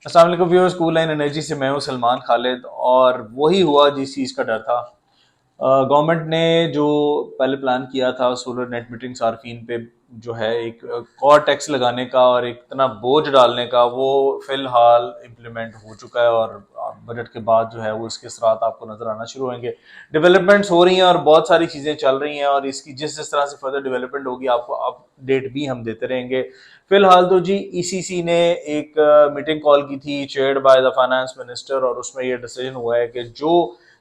अस्सलाम वालेकुम viewers, cool line energy से मैं हूं सलमान खालिद। और वही हुआ जिस चीज़ का डर था। गवर्नमेंट ने जो पहले प्लान किया था सोलर नेट मीटरिंग सार्फिन पे जो है एक और टैक्स लगाने का और एक इतना बोझ डालने का, वो फिलहाल इम्प्लीमेंट हो चुका है। और बजट के बाद जो है वो इसके असरात आपको नजर आना शुरू होंगे। डेवलपमेंट्स हो रही हैं और बहुत सारी चीज़ें चल रही हैं, और इसकी जिस जिस तरह से फर्दर डेवलपमेंट होगी आपको अपडेट भी हम देते रहेंगे। फिलहाल तो जी ईसीसी ने एक मीटिंग कॉल की थी chaired by the finance minister, और उसमें यह डिसीजन हुआ है कि जो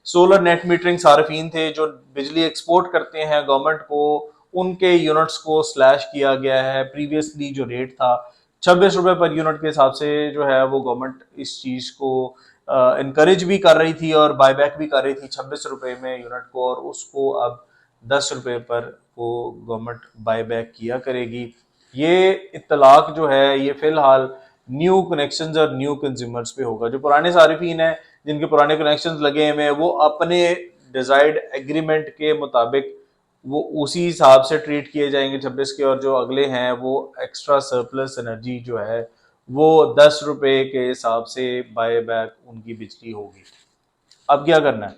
सोलर नेट मीटरिंग सार्फिन थे जो बिजली एक्सपोर्ट करते हैं गवर्नमेंट को, उनके यूनिट्स को स्लैश किया गया है। प्रीवियसली जो रेट था 26 रुपए पर यूनिट के हिसाब से जो है वो गवर्नमेंट इस चीज को इनकरेज भी कर रही थी और बायबैक भी कर रही थी 26 रुपए में यूनिट को, और उसको अब 10 रुपए पर वो गवर्नमेंट बायबैक किया करेगी। ये इत्तलाक जो है ये फिलहाल न्यू कनेक्शंस और न्यू कंज्यूमर्स पे होगा। जो पुराने सारिफिन हैं जिनके पुराने कनेक्शंस लगे हुए हैं वो अपने डिजायर्ड एग्रीमेंट के मुताबिक वो उसी हिसाब से ट्रीट किए जाएंगे 26 के, और जो अगले हैं वो एक्स्ट्रा सरप्लस एनर्जी जो है वो 10 रुपए के हिसाब से बाय बैक उनकी बिजली होगी। अब क्या करना है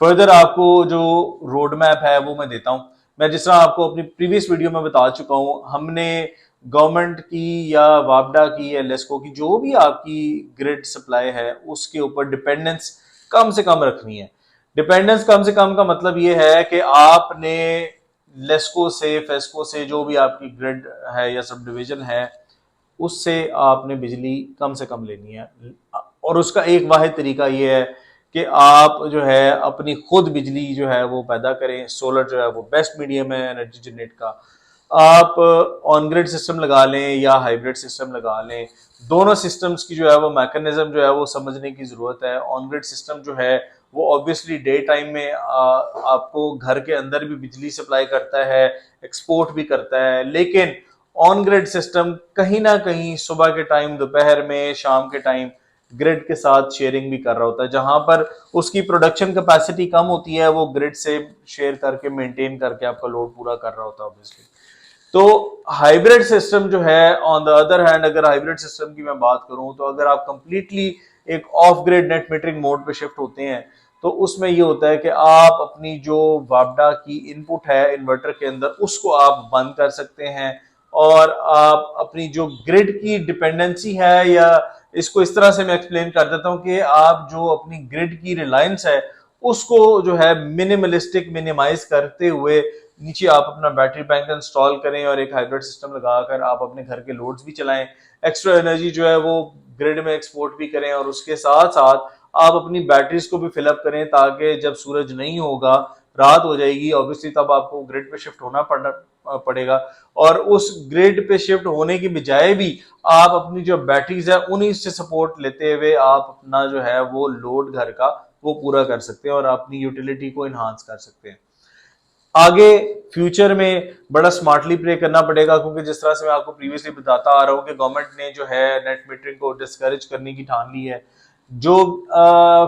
फर्दर, आपको जो रोड मैप है वो मैं देता हूं। मैं जिस तरह आपको अपनी प्रीवियस वीडियो में बता चुका हूं, हमने गवर्नमेंट की या वापडा की या लेस्को की जो भी आपकी ग्रिड सप्लाई है उसके ऊपर डिपेंडेंस कम से कम रखनी है। डिपेंडेंस कम से कम का मतलब ये है कि आपने लेस्को से फेस्को से जो भी आपकी ग्रिड है या सब डिवीजन है उससे आपने बिजली कम से कम लेनी है। और उसका एक वाहिद तरीका ये है कि आप जो है अपनी खुद बिजली जो है वो पैदा करें। सोलर जो है वो बेस्ट मीडियम है एनर्जी जनरेट का। आप ऑन ग्रिड सिस्टम लगा लें या हाइब्रिड सिस्टम लगा लें, दोनों सिस्टम्स की जो है वो मैकेनिज्म जो है वो समझने की जरूरत है। ऑन ग्रिड सिस्टम जो है वो ऑब्वियसली डे टाइम में आपको घर के अंदर भी बिजली सप्लाई करता है, एक्सपोर्ट भी करता है। लेकिन ऑन ग्रिड सिस्टम कहीं ना कहीं सुबह के टाइम, दोपहर में, शाम के टाइम ग्रिड के साथ शेयरिंग भी कर रहा होता है। जहां पर उसकी प्रोडक्शन कैपेसिटी कम होती है वो ग्रिड से शेयर करके मेंटेन करके आपका लोड पूरा कर रहा होता है ऑब्वियसली। तो हाइब्रिड सिस्टम जो है ऑन द अदर हैंड, अगर हाइब्रिड सिस्टम की मैं बात करूं तो अगर आप कंप्लीटली एक of grid net metering mode पे शिफ्ट होते हैं तो उसमें ये होता है कि आप अपनी जो वापडा की इनपुट है इन्वर्टर के अंदर उसको आप बंद कर सकते हैं, और आप अपनी जो ग्रिड की डिपेंडेंसी है, या इसको इस तरह से मैं एक्सप्लेन कर देता हूं कि आप जो अपनी ग्रिड की रिलायंस है उसको जो है मिनिमलिस्टिक मिनिमाइज करते हुए नीचे आप अपना बैटरी बैंक इंस्टॉल करें और एक हाइब्रिड सिस्टम लगाकर आप अपने घर के लोड्स भी चलाएं। एक्स्ट्रा एनर्जी जो है वो ग्रिड में एक्सपोर्ट भी करें, और उसके साथ साथ आप अपनी बैटरीज को भी फिलअप करें ताकि जब सूरज नहीं होगा, रात हो जाएगी ऑब्वियसली, तब आपको ग्रिड पे शिफ्ट होना पड़ेगा। और उस ग्रिड पे शिफ्ट होने की बजाय भी आप अपनी जो बैटरीज है उन्हीं से सपोर्ट लेते हुए आप अपना जो है वो लोड घर का वो पूरा कर सकते हैं और अपनी यूटिलिटी को इन्हांस कर सकते हैं। आगे फ्यूचर में बड़ा स्मार्टली प्ले करना पड़ेगा, क्योंकि जिस तरह से मैं आपको प्रीवियसली बताता आ रहा हूँ कि गवर्नमेंट ने जो है नेट मीटरिंग को डिस्करेज करने की ठान ली है। जो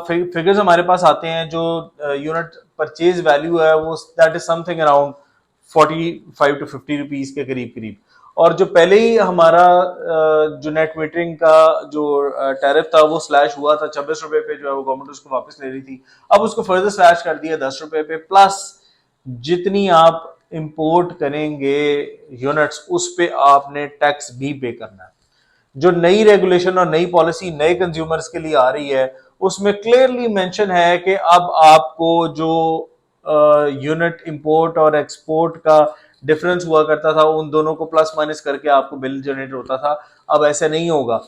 फिगर्स हमारे पास आते हैं, जो यूनिट परचेज वैल्यू है वो that is something around 45 to 50 rupees के करीब करीब। और जो पहले ही हमारा जो नेट मीटरिंग का जो टैरिफ था वो स्लैश हुआ था 26 रुपए पे, जो है वो गवर्नमेंट उसको वापस ले रही थी। अब उसको फर्दर स्लैश कर दिया 10 रुपए पे, प्लस जितनी आप इंपोर्ट करेंगे यूनिट्स उस पे आपने टैक्स भी पे करना है। जो नई रेगुलेशन और नई पॉलिसी नए कंज्यूमर्स के लिए आ रही है उसमें क्लियरली मेंशन है कि अब आपको जो यूनिट इंपोर्ट और एक्सपोर्ट का डिफरेंस हुआ करता था उन दोनों को प्लस माइनस करके आपको बिल जनरेट होता था, अब ऐसे नहीं होगा।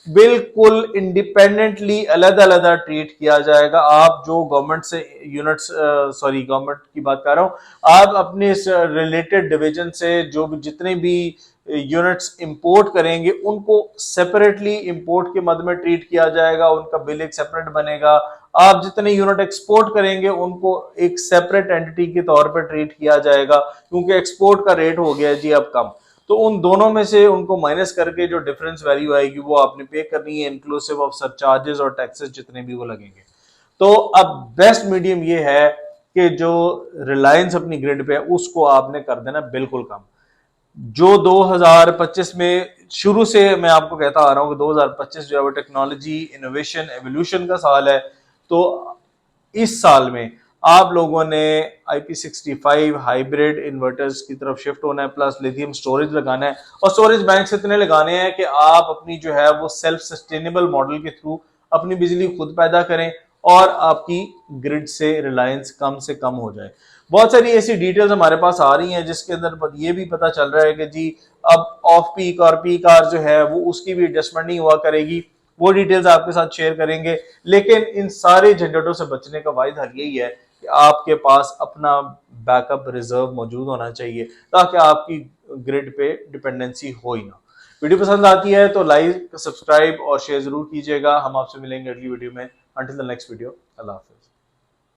बिल्कुल इंडिपेंडेंटली अलग अलग ट्रीट किया जाएगा। आप जो गवर्नमेंट से यूनिट्स, सॉरी गवर्नमेंट की बात कर रहा हूं, आप अपने रिलेटेड डिवीजन से जो भी जितने भी यूनिट्स इंपोर्ट करेंगे उनको सेपरेटली इंपोर्ट के मद में ट्रीट किया जाएगा, उनका बिल एक सेपरेट बनेगा। आप जितने यूनिट एक्सपोर्ट करेंगे उनको एक सेपरेट एंटिटी के तौर पर ट्रीट किया जाएगा, क्योंकि एक्सपोर्ट का रेट हो गया जी अब कम। तो उन दोनों में से उनको माइनस करके जो डिफरेंस वैल्यू आएगी वो आपने पे करनी है, इंक्लूसिव ऑफ सरचार्जेस और टैक्सेस जितने भी वो लगेंगे। तो अब बेस्ट मीडियम ये है कि जो रिलायंस अपनी ग्रिड पे है उसको आपने कर देना बिल्कुल कम। जो 2025 में शुरू से मैं आपको कहता आ रहा हूं कि 2025 जो है वो टेक्नोलॉजी इनोवेशन एवोल्यूशन का साल है। तो इस साल में आप लोगों ने IP65 हाइब्रिड इन्वर्टर्स की तरफ शिफ्ट होना है, प्लस लिथियम स्टोरेज लगाना है, और स्टोरेज बैंक इतने लगाने हैं कि आप अपनी जो है वो सेल्फ सस्टेनेबल मॉडल के थ्रू अपनी बिजली खुद पैदा करें और आपकी ग्रिड से रिलायंस कम से कम हो जाए। बहुत सारी ऐसी डिटेल्स हमारे पास आ रही हैं जिसके अंदर ये भी पता चल रहा है कि जी अब ऑफ पीक और पीक आवर जो है वो उसकी भी एडजस्टमेंट नहीं हुआ करेगी। वो डिटेल्स आपके साथ शेयर करेंगे। लेकिन इन सारे झंझटों से बचने का वाहिद हल यही है कि आपके पास अपना बैकअप रिजर्व मौजूद होना चाहिए, ताकि आपकी ग्रिड पे डिपेंडेंसी हो ही ना। वीडियो पसंद आती है तो लाइक, सब्सक्राइब और शेयर जरूर कीजिएगा। हम आपसे मिलेंगे अगली वीडियो में। Until the next video, Allah Hafiz.